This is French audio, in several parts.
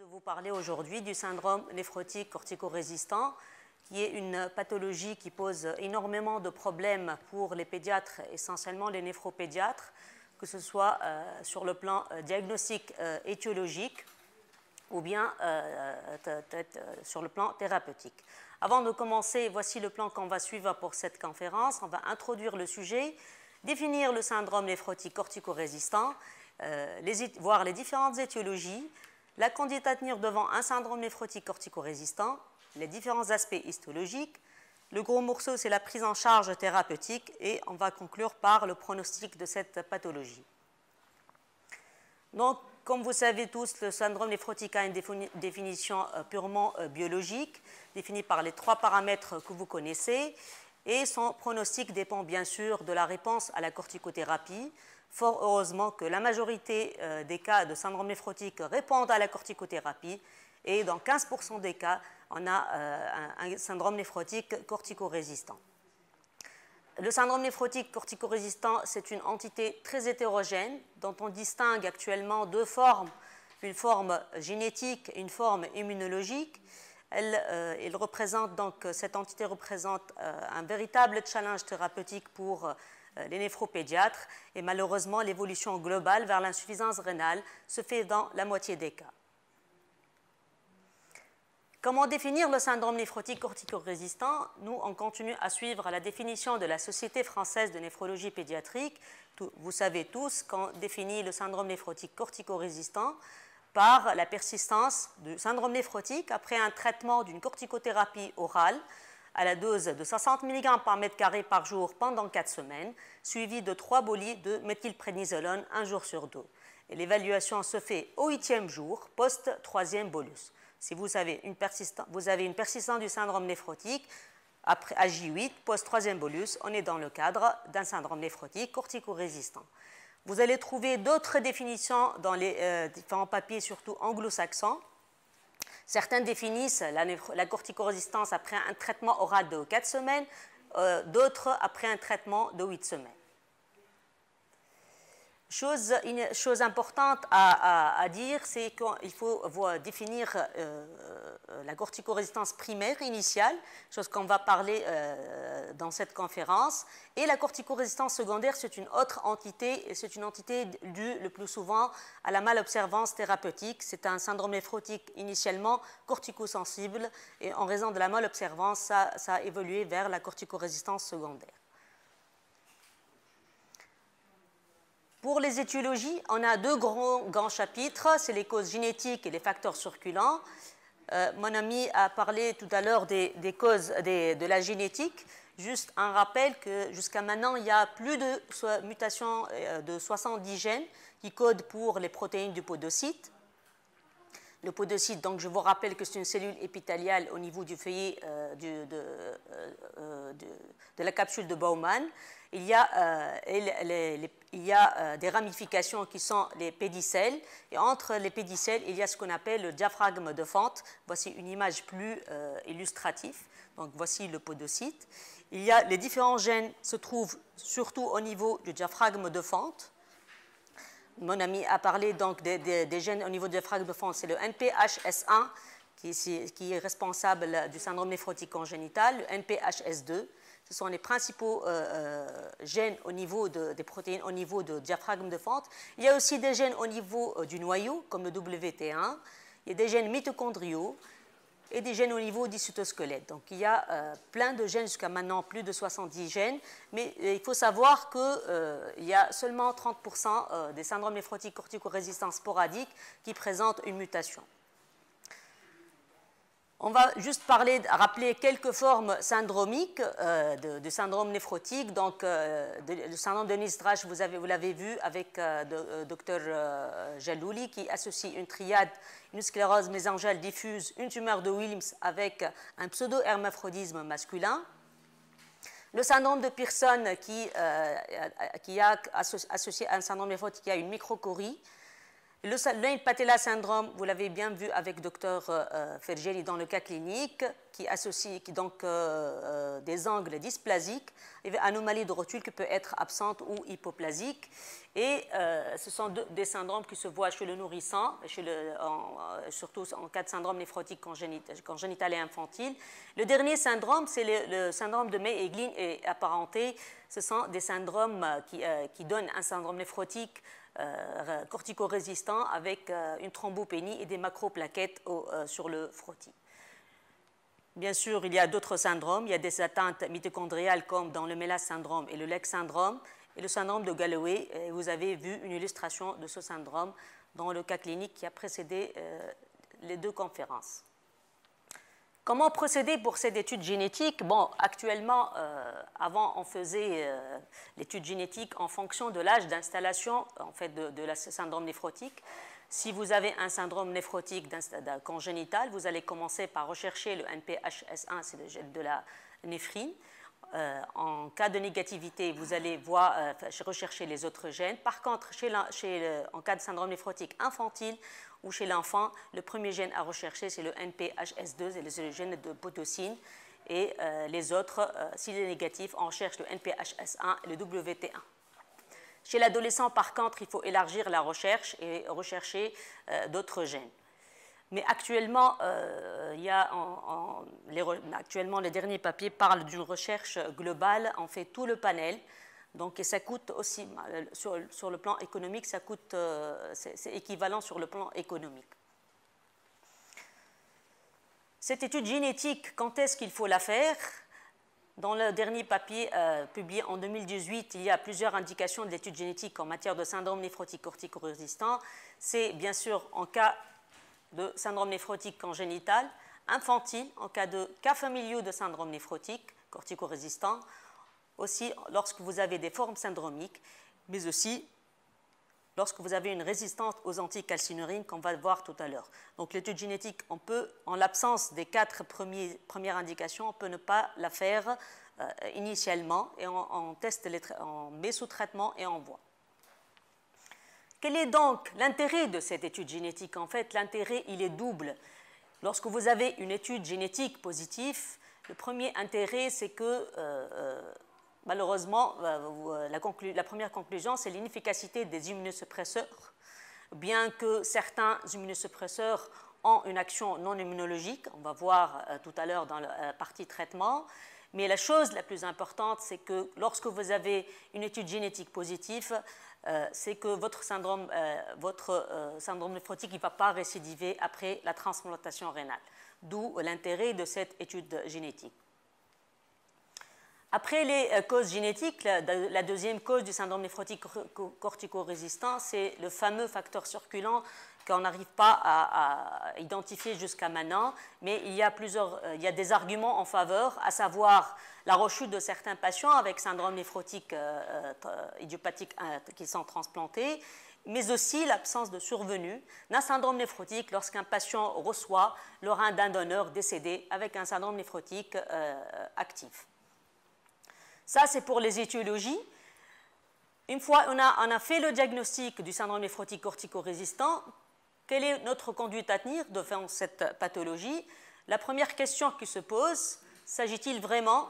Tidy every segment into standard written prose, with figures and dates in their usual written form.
de vous parler aujourd'hui du syndrome néphrotique cortico-résistant, qui est une pathologie qui pose énormément de problèmes pour les pédiatres, essentiellement les néphropédiatres, que ce soit sur le plan diagnostic étiologique ou bien sur le plan thérapeutique. Avant de commencer, voici le plan qu'on va suivre pour cette conférence. On va introduire le sujet, définir le syndrome néphrotique cortico-résistant, voir les différentes étiologies, la conduite à tenir devant un syndrome néphrotique cortico-résistant, les différents aspects histologiques. Le gros morceau, c'est la prise en charge thérapeutique et on va conclure par le pronostic de cette pathologie. Donc, comme vous savez tous, le syndrome néphrotique a une définition purement biologique, définie par les 3 paramètres que vous connaissez, et son pronostic dépend bien sûr de la réponse à la corticothérapie. Fort heureusement que la majorité des cas de syndrome néphrotique répondent à la corticothérapie, et dans 15% des cas, on a un syndrome néphrotique cortico-résistant. Le syndrome néphrotique cortico-résistant, c'est une entité très hétérogène dont on distingue actuellement 2 formes, une forme génétique et une forme immunologique. Cette entité représente un véritable challenge thérapeutique pour les néphropédiatres et malheureusement l'évolution globale vers l'insuffisance rénale se fait dans la moitié des cas. Comment définir le syndrome néphrotique cortico-résistant? Nous, on continue à suivre la définition de la Société française de néphrologie pédiatrique. Vous savez tous qu'on définit le syndrome néphrotique cortico-résistant par la persistance du syndrome néphrotique après un traitement d'une corticothérapie orale à la dose de 60 mg par mètre carré par jour pendant 4 semaines, suivi de 3 bolis de méthylprénisolone un jour sur 2. Et l'évaluation se fait au 8e jour, post-3e bolus. Si vous avez une persistance du syndrome néphrotique, après à J8, post-3e bolus, on est dans le cadre d'un syndrome néphrotique cortico-résistant. Vous allez trouver d'autres définitions dans les différents papiers, surtout anglo-saxons. Certains définissent la cortico-résistance après un traitement oral de 4 semaines, d'autres après un traitement de 8 semaines. Chose importante à dire, c'est qu'il faut définir la cortico-résistance primaire initiale, chose qu'on va parler dans cette conférence, et la cortico-résistance secondaire, c'est une autre entité, et c'est une entité due le plus souvent à la malobservance thérapeutique. C'est un syndrome néphrotique initialement corticosensible, et en raison de la malobservance, ça a évolué vers la cortico-résistance secondaire. Pour les étiologies, on a 2 grands chapitres, c'est les causes génétiques et les facteurs circulants. Mon ami a parlé tout à l'heure des causes de la génétique. Juste un rappel que jusqu'à maintenant, il y a plus de mutations de 70 gènes qui codent pour les protéines du podocyte. Le podocyte, donc je vous rappelle que c'est une cellule épithéliale au niveau du feuillet de la capsule de Bowman. Il y a des ramifications qui sont les pédicelles, et entre les pédicelles, il y a ce qu'on appelle le diaphragme de fente. Voici une image plus illustrative. Donc voici le podocyte. Les différents gènes se trouvent surtout au niveau du diaphragme de fente. Mon ami a parlé donc des gènes au niveau du diaphragme de fente, c'est le NPHS1 qui est responsable du syndrome néphrotique congénital, le NPHS2. Ce sont les principaux gènes au niveau des protéines au niveau du diaphragme de fente. Il y a aussi des gènes au niveau du noyau, comme le WT1. Il y a des gènes mitochondriaux et des gènes au niveau du cytosquelette. Donc il y a plein de gènes, jusqu'à maintenant plus de 70 gènes, mais il faut savoir qu'il y a seulement 30% des syndromes néphrotiques cortico-résistants sporadiques qui présentent une mutation. On va juste rappeler quelques formes syndromiques du syndrome néphrotique. Donc, le syndrome de Nys-Drash, vous l'avez vu avec Dr Jalouli, qui associe une triade, une sclérose mésangère diffuse, une tumeur de Wilms avec un pseudo-hermaphrodisme masculin. Le syndrome de Pearson, qui a associé à un syndrome néphrotique qui a une microchorie. Le Nail-Patella syndrome, vous l'avez bien vu avec Dr Fergeli dans le cas clinique, qui associe donc des angles dysplasiques, et anomalie de rotule qui peut être absente ou hypoplasique. Et ce sont des syndromes qui se voient chez le nourrisson, surtout en cas de syndrome néphrotique congénital et infantile. Le dernier syndrome, c'est le syndrome de May-Eglin et apparenté. Ce sont des syndromes qui donnent un syndrome néphrotique corticorésistant avec une thrombopénie et des macroplaquettes sur le frottis. Bien sûr, il y a d'autres syndromes. Il y a des atteintes mitochondriales comme dans le MELAS syndrome et le LEC syndrome et le syndrome de Galloway. Et vous avez vu une illustration de ce syndrome dans le cas clinique qui a précédé les deux conférences. Comment procéder pour cette étude génétique? Bon, actuellement, avant, on faisait l'étude génétique en fonction de l'âge d'installation en fait, de la syndrome néphrotique. Si vous avez un syndrome néphrotique congénital, vous allez commencer par rechercher le NPHS1, c'est le gène de la néphrine. En cas de négativité, vous allez rechercher les autres gènes. Par contre, en cas de syndrome néphrotique infantile ou chez l'enfant, le premier gène à rechercher, c'est le NPHS2, c'est le gène de potocine. Et les autres, s'il est négatif, on recherche le NPHS1 et le WT1. Chez l'adolescent, par contre, il faut élargir la recherche et rechercher d'autres gènes. Mais actuellement, les derniers papiers parlent d'une recherche globale. On fait tout le panel. Donc, et ça coûte aussi, sur le plan économique, c'est équivalent sur le plan économique. Cette étude génétique, quand est-ce qu'il faut la faire? Dans le dernier papier publié en 2018, il y a plusieurs indications de l'étude génétique en matière de syndrome néphrotique corticorésistant. C'est bien sûr en cas de syndrome néphrotique congénital, infantile, en cas de cas familiaux de syndrome néphrotique corticorésistant, aussi lorsque vous avez des formes syndromiques, mais aussi lorsque vous avez une résistance aux anticalcinurines qu'on va voir tout à l'heure. Donc l'étude génétique, on peut, en l'absence des 4 premières indications, on peut ne pas la faire initialement et on met sous traitement et on voit. Quel est donc l'intérêt de cette étude génétique? En fait, l'intérêt, il est double. Lorsque vous avez une étude génétique positive, le premier intérêt, c'est que malheureusement, la première conclusion, c'est l'inefficacité des immunosuppresseurs. Bien que certains immunosuppresseurs ont une action non immunologique, on va voir tout à l'heure dans la partie traitement, mais la chose la plus importante, c'est que lorsque vous avez une étude génétique positive, c'est que votre syndrome néphrotique ne va pas récidiver après la transplantation rénale, d'où l'intérêt de cette étude génétique. Après les causes génétiques, la deuxième cause du syndrome néphrotique corticorésistant, c'est le fameux facteur circulant qu'on n'arrive pas à identifier jusqu'à maintenant, mais il y a des arguments en faveur, à savoir la rechute de certains patients avec syndrome néphrotique idiopathique qui sont transplantés, mais aussi l'absence de survenue d'un syndrome néphrotique lorsqu'un patient reçoit le rein d'un donneur décédé avec un syndrome néphrotique actif. Ça, c'est pour les étiologies. Une fois on a fait le diagnostic du syndrome néphrotique corticorésistant, quelle est notre conduite à tenir devant cette pathologie? La première question qui se pose, s'agit-il vraiment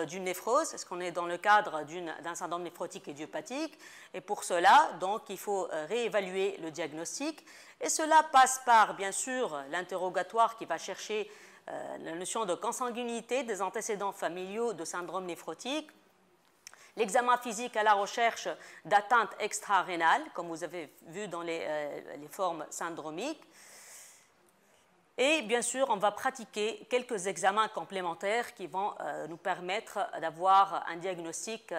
d'une néphrose? Est-ce qu'on est dans le cadre d'un syndrome néphrotique idiopathique? Et pour cela, donc, il faut réévaluer le diagnostic. Et cela passe par, bien sûr, l'interrogatoire qui va chercher la notion de consanguinité des antécédents familiaux de syndrome néphrotique, l'examen physique à la recherche d'atteintes extra-rénales, comme vous avez vu dans les formes syndromiques. Et bien sûr, on va pratiquer quelques examens complémentaires qui vont nous permettre d'avoir un diagnostic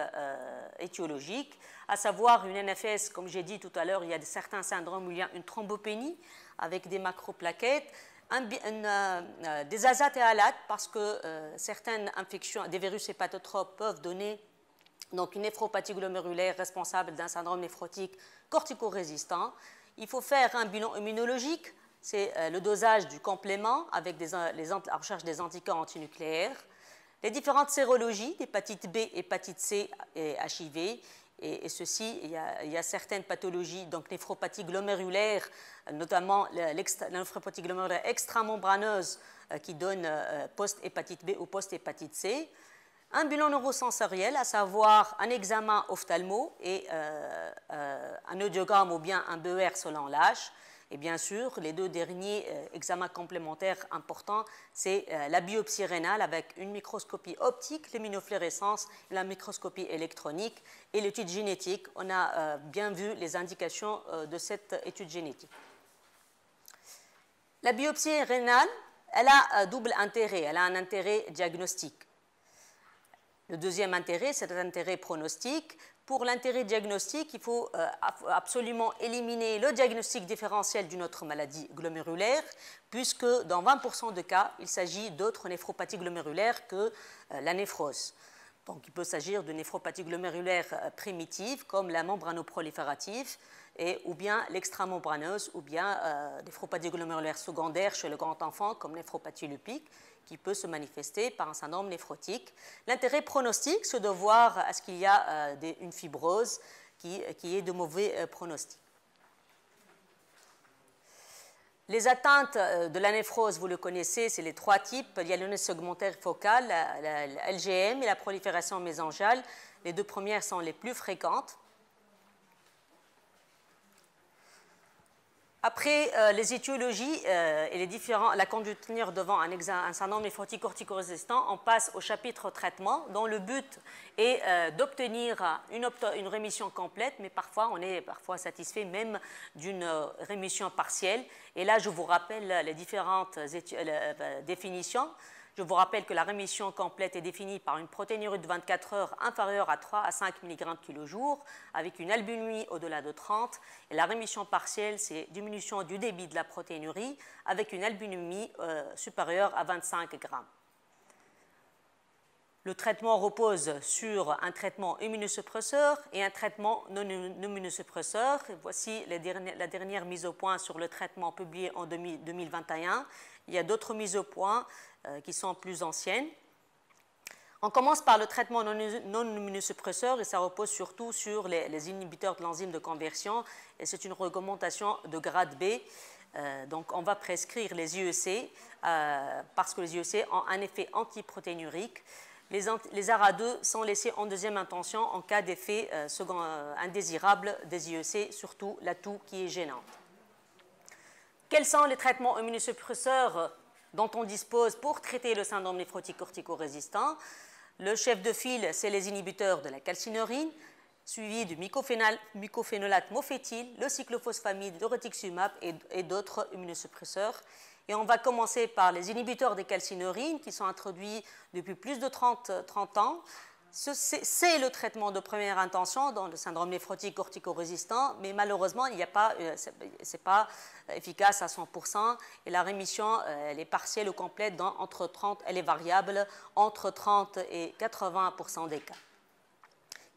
étiologique, à savoir une NFS, comme j'ai dit tout à l'heure, il y a certains syndromes où il y a une thrombopénie avec des macroplaquettes, des azates et alates, parce que certaines infections, des virus hépatotropes peuvent donner donc une néphropathie glomérulaire responsable d'un syndrome néphrotique corticorésistant. Il faut faire un bilan immunologique, c'est le dosage du complément avec la recherche des anticorps antinucléaires, les différentes sérologies, hépatite B, hépatite C et HIV. Et ceci, il y a certaines pathologies, donc néphropathie glomérulaire, notamment la néphropathie glomérulaire extramembraneuse qui donne post-hépatite B ou post-hépatite C. Un bilan neurosensoriel, à savoir un examen ophtalmo et un audiogramme ou bien un BER selon l'âge. Et bien sûr, les deux derniers examens complémentaires importants, c'est la biopsie rénale avec une microscopie optique, l'immunofluorescence, la microscopie électronique et l'étude génétique. On a bien vu les indications de cette étude génétique. La biopsie rénale, elle a un double intérêt. Elle a un intérêt diagnostique. Le deuxième intérêt, c'est l'intérêt pronostique. Pour l'intérêt diagnostique, il faut absolument éliminer le diagnostic différentiel d'une autre maladie glomérulaire, puisque dans 20% de cas, il s'agit d'autres néphropathies glomérulaires que la néphrose. Donc, il peut s'agir de néphropathie glomérulaire primitive, comme la membranoproliférative, ou bien l'extramembraneuse, ou bien néphropathie glomérulaire secondaire chez le grand enfant, comme néphropathie lupique, qui peut se manifester par un syndrome néphrotique. L'intérêt pronostique, c'est de voir est-ce qu'il y a une fibrose qui est de mauvais pronostic. Les atteintes de la néphrose, vous le connaissez, c'est les trois types. Il y a le segmentaire focal, la LGM et la prolifération mésangiale. Les deux premières sont les plus fréquentes. Après les étiologies et la conduite devant un syndrome néphrotique corticorésistant, on passe au chapitre traitement, dont le but est d'obtenir une rémission complète, mais parfois on est satisfait même d'une rémission partielle. Et là, je vous rappelle les différentes définitions. Je vous rappelle que la rémission complète est définie par une protéinurie de 24 heures inférieure à 3 à 5 mg kg, avec une albuminurie au-delà de 30. Et la rémission partielle, c'est diminution du débit de la protéinurie avec une albuminurie supérieure à 25 g. Le traitement repose sur un traitement immunosuppresseur et un traitement non immunosuppresseur. Voici la dernière mise au point sur le traitement publié en 2021. Il y a d'autres mises au point qui sont plus anciennes. On commence par le traitement non immunosuppresseur et ça repose surtout sur les inhibiteurs de l'enzyme de conversion et c'est une recommandation de grade B. Donc on va prescrire les IEC parce que les IEC ont un effet antiprotéinurique. Les ARA2 sont laissés en deuxième intention en cas d'effet indésirable des IEC, surtout la toux qui est gênante. Quels sont les traitements immunosuppresseurs dont on dispose pour traiter le syndrome néphrotique corticorésistant? Le chef de file, c'est les inhibiteurs de la calcinurine, suivi du mycophénolate mofétyle, le cyclophosphamide, le rituximab et d'autres immunosuppresseurs. Et on va commencer par les inhibiteurs des calcinurines qui sont introduits depuis plus de 30 ans. C'est le traitement de première intention dans le syndrome néphrotique corticorésistant, mais malheureusement, ce n'est pas efficace à 100% et la rémission elle est partielle ou complète elle est variable entre 30 et 80% des cas.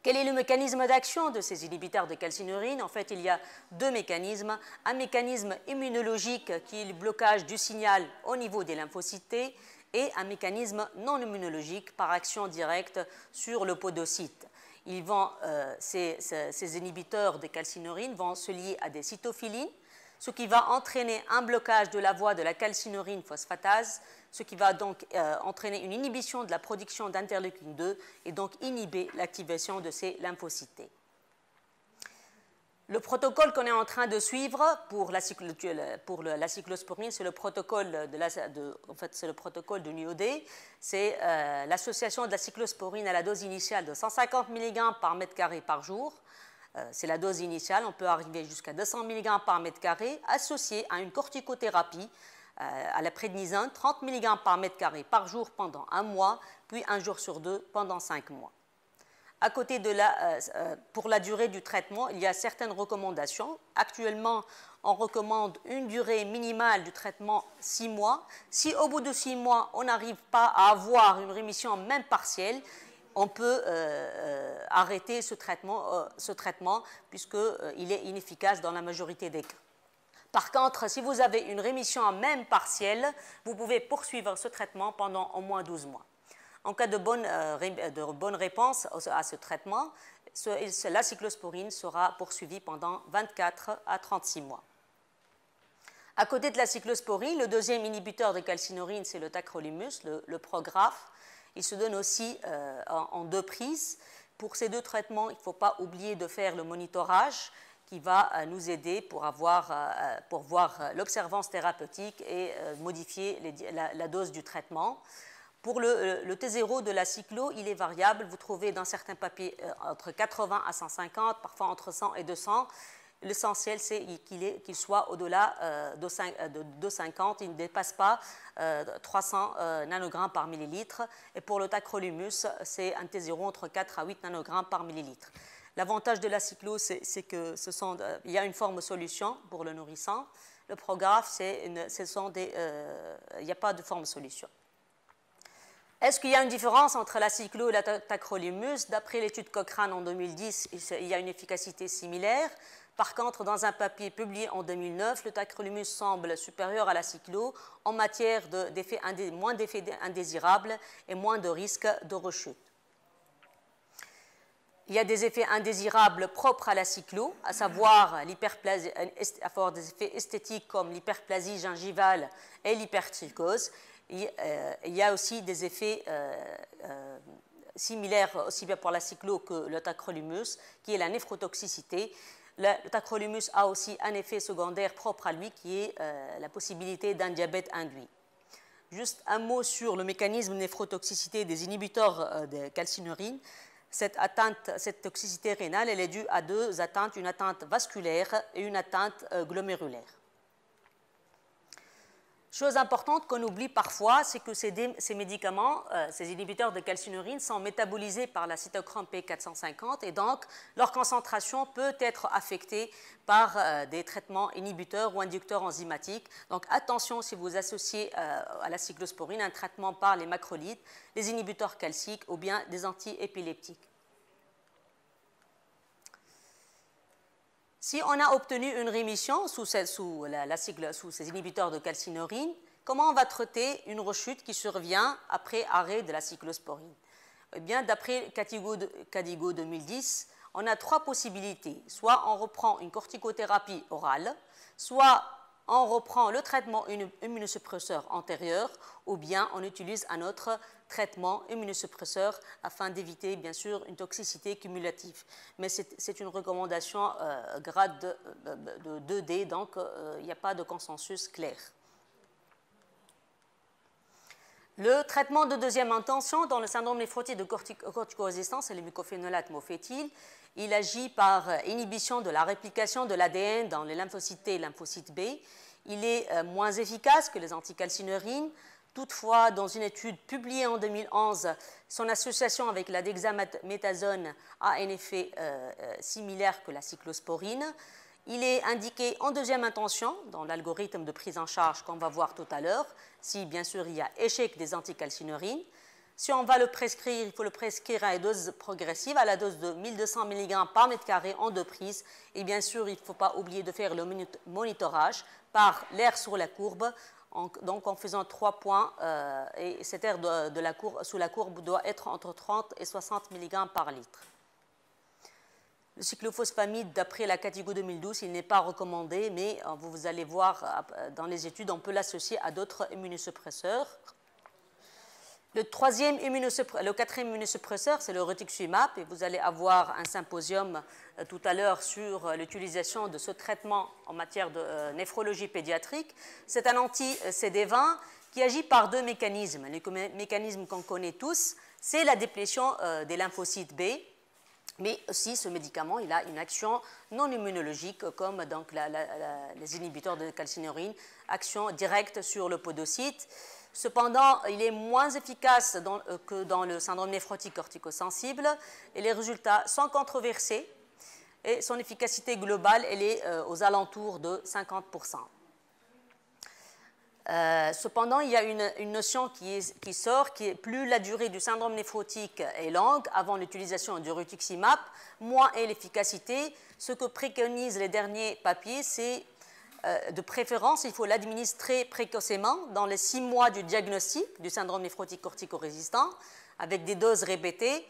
Quel est le mécanisme d'action de ces inhibiteurs de calcinurine? En fait, il y a deux mécanismes. Un mécanisme immunologique qui est le blocage du signal au niveau des lymphocytes T et un mécanisme non immunologique par action directe sur le podocyte. Ces inhibiteurs de calcinurine vont se lier à des cytophilines, ce qui va entraîner un blocage de la voie de la calcinurine phosphatase, ce qui va donc entraîner une inhibition de la production d'interleukine 2 et donc inhiber l'activation de ces lymphocytes. Le protocole qu'on est en train de suivre pour la cyclosporine, c'est le protocole de NIOD. C'est l'association de la cyclosporine à la dose initiale de 150 mg par mètre carré par jour. C'est la dose initiale, on peut arriver jusqu'à 200 mg par mètre carré, associée à une corticothérapie, à la prédnisone, 30 mg par mètre carré par jour pendant un mois, puis un jour sur deux pendant 5 mois. À côté de pour la durée du traitement, il y a certaines recommandations. Actuellement, on recommande une durée minimale du traitement 6 mois. Si au bout de 6 mois, on n'arrive pas à avoir une rémission même partielle, on peut arrêter ce traitement puisqu'il est inefficace dans la majorité des cas. Par contre, si vous avez une rémission même partielle, vous pouvez poursuivre ce traitement pendant au moins 12 mois. En cas de bonne réponse à ce traitement, la cyclosporine sera poursuivie pendant 24 à 36 mois. À côté de la cyclosporine, le deuxième inhibiteur de calcinurine, c'est le tacrolimus, le Prograf. Il se donne aussi en 2 prises. Pour ces 2 traitements, il ne faut pas oublier de faire le monitorage qui va nous aider pour voir l'observance thérapeutique et modifier la dose du traitement. Pour le T0 de la cyclo, il est variable. Vous trouvez dans certains papiers entre 80 à 150, parfois entre 100 et 200. L'essentiel, c'est qu'il soit au-delà de 250. Il ne dépasse pas 300 nanogrammes par millilitre. Et pour le tacrolimus, c'est un T0 entre 4 à 8 nanogrammes par millilitre. L'avantage de la cyclo, c'est qu'il y a une forme solution pour le nourrissant. Le Prograf, il n'y a pas de forme solution. Est-ce qu'il y a une différence entre la cyclo et la tacrolimus? D'après l'étude Cochrane en 2010, il y a une efficacité similaire. Par contre, dans un papier publié en 2009, le tacrolimus semble supérieur à la cyclo en matière moins d'effets indésirables et moins de risques de rechute. Il y a des effets indésirables propres à la cyclo, à savoir avoir des effets esthétiques comme l'hyperplasie gingivale et l'hypertrichose. Il y a aussi des effets similaires aussi bien pour la cyclo que le tacrolimus, qui est la néphrotoxicité. Le tacrolimus a aussi un effet secondaire propre à lui, qui est la possibilité d'un diabète induit. Juste un mot sur le mécanisme de néphrotoxicité des inhibiteurs de calcinurine. Cette toxicité rénale, elle est due à 2 atteintes, une atteinte vasculaire et une atteinte glomérulaire. Chose importante qu'on oublie parfois, c'est que ces médicaments, ces inhibiteurs de calcinurine, sont métabolisés par la cytochrome P450 et donc leur concentration peut être affectée par des traitements inhibiteurs ou inducteurs enzymatiques. Donc attention si vous associez à la cyclosporine un traitement par les macrolides, les inhibiteurs calciques ou bien des antiépileptiques. Si on a obtenu une rémission sous ces inhibiteurs de calcinurine, comment on va traiter une rechute qui survient après arrêt de la cyclosporine? Eh bien, d'après Cadigo 2010, on a 3 possibilités. Soit on reprend une corticothérapie orale, soit on reprend le traitement immunosuppresseur antérieur, ou bien on utilise un autre traitement immunosuppresseur afin d'éviter bien sûr une toxicité cumulative. Mais c'est une recommandation grade de 2D, donc il n'y a pas de consensus clair. Le traitement de deuxième intention dans le syndrome néphrotique de corticorésistance, c'est le mycophénolate mofétyl. Il agit par inhibition de la réplication de l'ADN dans les lymphocytes T et lymphocytes B. Il est moins efficace que les anticalcinurines. Toutefois, dans une étude publiée en 2011, son association avec la dexaméthasone a un effet similaire que la cyclosporine. Il est indiqué en deuxième intention dans l'algorithme de prise en charge qu'on va voir tout à l'heure, si bien sûr il y a échec des anticalcinurines. Si on va le prescrire, il faut le prescrire à une dose progressive, à la dose de 1200 mg par mètre carré en 2 prises. Et bien sûr, il ne faut pas oublier de faire le monitorage par l'air sur la courbe, donc en faisant 3 points, et cet air sous la courbe doit être entre 30 et 60 mg par litre. Le cyclophosphamide, d'après la Cadigo 2012, il n'est pas recommandé, mais vous allez voir dans les études, on peut l'associer à d'autres immunosuppresseurs. Le quatrième immunosuppresseur, c'est le rituximab, et vous allez avoir un symposium tout à l'heure sur l'utilisation de ce traitement en matière de néphrologie pédiatrique. C'est un anti-CD20 qui agit par 2 mécanismes. Les mécanismes qu'on connaît tous, c'est la déplétion des lymphocytes B, mais aussi ce médicament, il a une action non immunologique comme donc les inhibiteurs de calcinurine, action directe sur le podocyte. Cependant, il est moins efficace que dans le syndrome néphrotique corticosensible et les résultats sont controversés et son efficacité globale elle est aux alentours de 50%. Cependant, il y a une notion qui sort, qui est plus la durée du syndrome néphrotique est longue avant l'utilisation du rituximab, moins est l'efficacité. Ce que préconisent les derniers papiers, c'est de préférence, il faut l'administrer précocement dans les 6 mois du diagnostic du syndrome néphrotique corticorésistant. avec des doses répétées,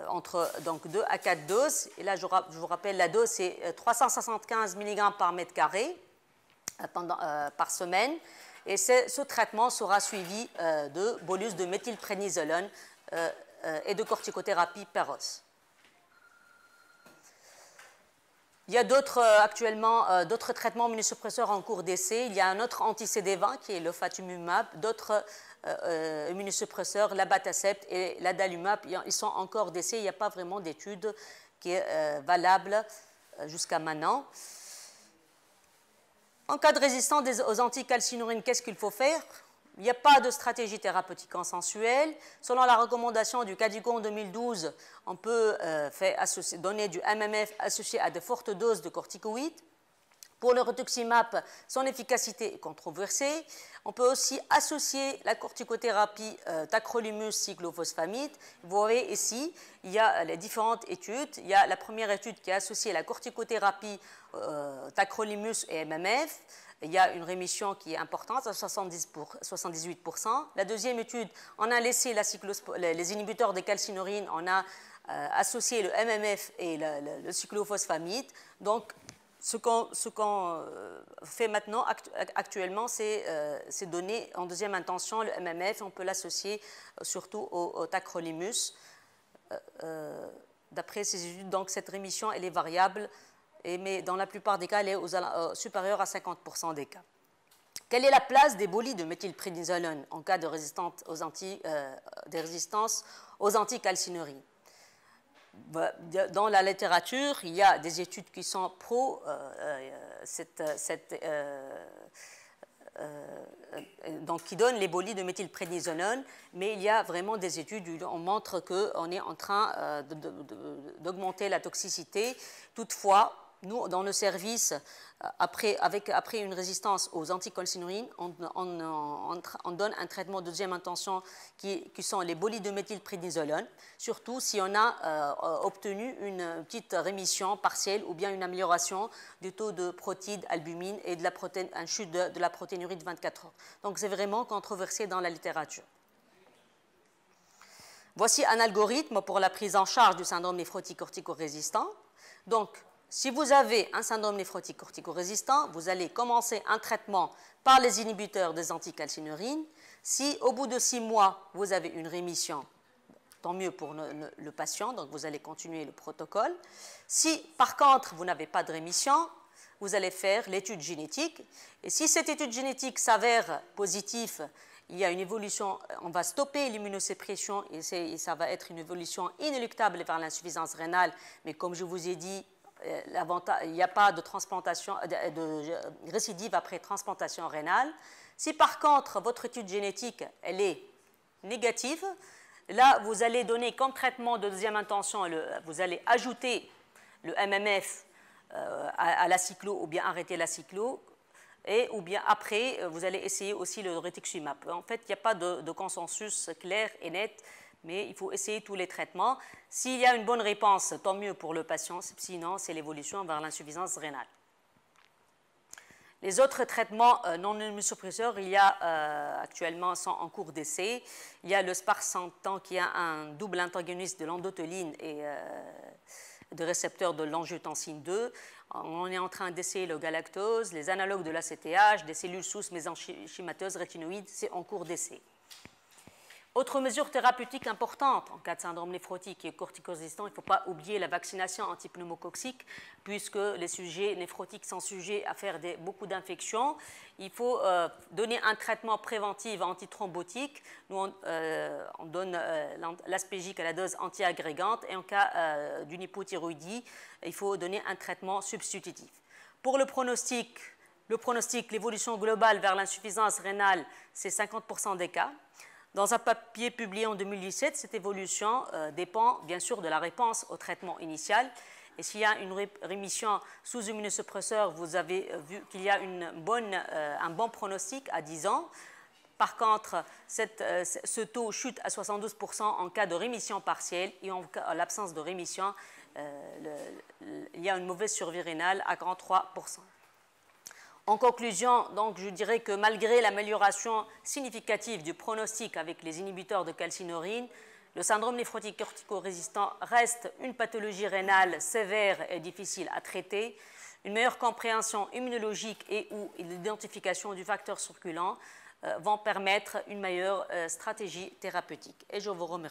entre donc 2 à 4 doses. Et là, je vous rappelle, la dose, c'est 375 mg par mètre carré par semaine. Et ce traitement sera suivi de bolus de méthylprénisolone et de corticothérapie per os. Il y a actuellement d'autres traitements immunosuppresseurs en cours d'essai. Il y a un autre anti-CD20 qui est le fatumumab, d'autres immunosuppresseurs, l'abatacept et l'adalimumab. Ils sont en cours d'essai. Il n'y a pas vraiment d'étude qui est valable jusqu'à maintenant. En cas de résistance aux anticalcinurines, qu'est-ce qu'il faut faire? Il n'y a pas de stratégie thérapeutique consensuelle. Selon la recommandation du CADIGO en 2012, on peut donner du MMF associé à de fortes doses de corticoïdes. Pour le rituximab, son efficacité est controversée. On peut aussi associer la corticothérapie tacrolimus cyclophosphamide. Vous voyez ici, il y a les différentes études. Il y a la première étude qui a associé la corticothérapie tacrolimus et MMF. Il y a une rémission qui est importante, à 78%. La deuxième étude, on a laissé les inhibiteurs de calcinurine, on a associé le MMF et le cyclophosphamide. Donc, ce qu'on fait maintenant, actuellement, c'est donner en deuxième intention le MMF. On peut l'associer surtout au tacrolimus. D'après ces études, donc, cette rémission, elle est variable, mais dans la plupart des cas, elle est supérieure à 50% des cas. Quelle est la place des bolis de méthylprénisolone en cas de résistance aux anticalcinurines? Dans la littérature, il y a des études qui sont pro donc qui donnent les bolis de méthylprénisolone, mais il y a vraiment des études où on montre qu'on est en train d'augmenter la toxicité. Toutefois, nous, dans le service, après une résistance aux anticalcinurines, on donne un traitement de deuxième intention qui sont les bolis de méthylprénisolone, surtout si on a obtenu une petite rémission partielle ou bien une amélioration du taux de protides, albumine et une chute de la protéinurie de 24 heures. Donc, c'est vraiment controversé dans la littérature. Voici un algorithme pour la prise en charge du syndrome néphrotique corticorésistant. Donc, si vous avez un syndrome néphrotique corticorésistant, vous allez commencer un traitement par les inhibiteurs des anticalcinurines. Si au bout de 6 mois, vous avez une rémission, tant mieux pour le patient, donc vous allez continuer le protocole. Si par contre, vous n'avez pas de rémission, vous allez faire l'étude génétique. Et si cette étude génétique s'avère positive, il y a une évolution, on va stopper l'immunosuppression et ça va être une évolution inéluctable vers l'insuffisance rénale. Mais comme je vous ai dit, il n'y a pas de récidive après transplantation rénale. Si par contre votre étude génétique elle est négative, là vous allez donner comme traitement de deuxième intention, vous allez ajouter le MMF à la cyclo ou bien arrêter la cyclo, ou bien après vous allez essayer aussi le rituximab. En fait, il n'y a pas de consensus clair et net, mais il faut essayer tous les traitements. S'il y a une bonne réponse, tant mieux pour le patient, sinon c'est l'évolution vers l'insuffisance rénale. Les autres traitements non immunosuppresseurs, il y a actuellement sont en cours d'essai. Il y a le sparsentan qui a un double antagoniste de l'endotoline et de récepteurs de l'angiotensine 2. On est en train d'essayer le galactose, les analogues de l'ACTH, des cellules souches mésenchymateuses rétinoïdes, c'est en cours d'essai. Autre mesure thérapeutique importante en cas de syndrome néphrotique et corticosistant, il ne faut pas oublier la vaccination antipneumococcique, puisque les sujets néphrotiques sont sujets à faire beaucoup d'infections. Il faut donner un traitement préventif antithrombotique. Nous, on donne l'aspégique à la dose antiagrégante, et en cas d'une hypothyroïdie, il faut donner un traitement substitutif. Pour le pronostic, l'évolution globale vers l'insuffisance rénale, c'est 50% des cas. Dans un papier publié en 2017, cette évolution dépend bien sûr de la réponse au traitement initial. Et s'il y a une rémission sous immunosuppresseur, vous avez vu qu'il y a un bon pronostic à 10 ans. Par contre, ce taux chute à 72% en cas de rémission partielle, et en l'absence de rémission, il y a une mauvaise survie rénale à 43%. En conclusion, donc, je dirais que malgré l'amélioration significative du pronostic avec les inhibiteurs de calcinurine, le syndrome néphrotique cortico-résistant reste une pathologie rénale sévère et difficile à traiter. Une meilleure compréhension immunologique et ou l'identification du facteur circulant vont permettre une meilleure stratégie thérapeutique. Et je vous remercie.